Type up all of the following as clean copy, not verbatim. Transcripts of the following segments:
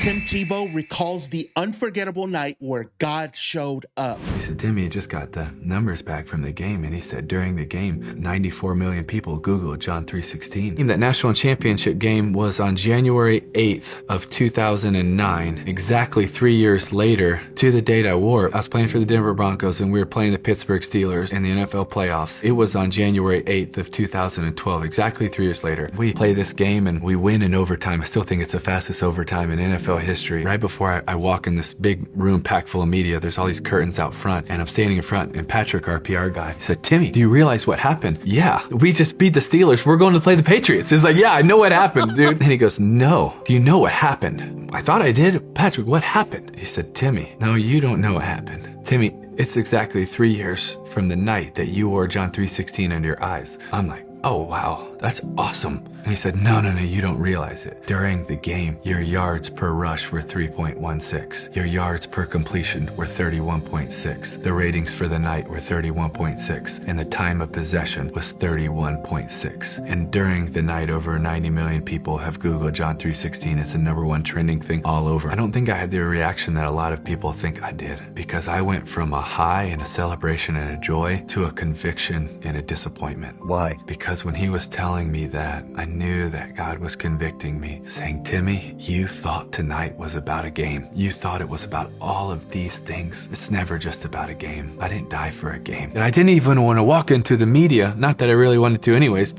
Tim Tebow recalls the unforgettable night where God showed up. He said, Timmy just got the numbers back from the game, and he said during the game, 94 million people Googled John 3:16. That national championship game was on January 8th of 2009, exactly 3 years later to the date I wore it. I was playing for the Denver Broncos, and we were playing the Pittsburgh Steelers in the NFL playoffs. It was on January 8th of 2012, exactly 3 years later. We play this game, and we win in overtime. I still think it's the fastest overtime in NFL history. Right before I walk in this big room packed full of media, there's all these curtains out front, and I'm standing in front, and Patrick, our PR guy, said, Timmy, do you realize what happened? Yeah, we just beat the Steelers. We're going to play the Patriots. He's like, yeah, I know what happened, dude. And he goes, no, do you know what happened? I thought I did. Patrick, what happened? He said, Timmy, no, you don't know what happened. Timmy, it's exactly 3 years from the night that you wore John 3:16 under your eyes. I'm like, oh, wow, that's awesome. And he said, no, you don't realize it. During the game, your yards per rush were 3.16. Your yards per completion were 31.6. The ratings for the night were 31.6. And the time of possession was 31.6. And during the night, over 90 million people have Googled John 3:16. It's the #1 trending thing all over. I don't think I had the reaction that a lot of people think I did, because I went from a high and a celebration and a joy to a conviction and a disappointment. Why? Because when he was telling me that, I knew that God was convicting me, saying, Timmy, you thought tonight was about a game. You thought it was about all of these things. It's never just about a game. I didn't die for a game. And I didn't even want to walk into the media, not that I really wanted to anyways,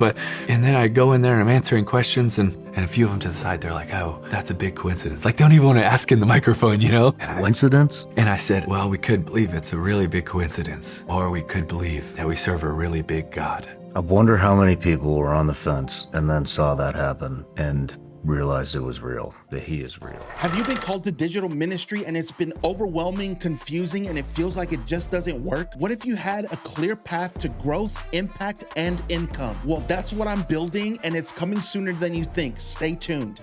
and then I go in there and I'm answering questions, and a few of them to the side, they're like, oh, that's a big coincidence. Like, they don't even want to ask in the microphone, you know? Coincidence? And I said, well, we could believe it's a really big coincidence, or we could believe that we serve a really big God. I wonder how many people were on the fence and then saw that happen and realized it was real, that he is real. Have you been called to digital ministry and it's been overwhelming, confusing, and it feels like it just doesn't work? What if you had a clear path to growth, impact, and income? Well, that's what I'm building, and it's coming sooner than you think. Stay tuned.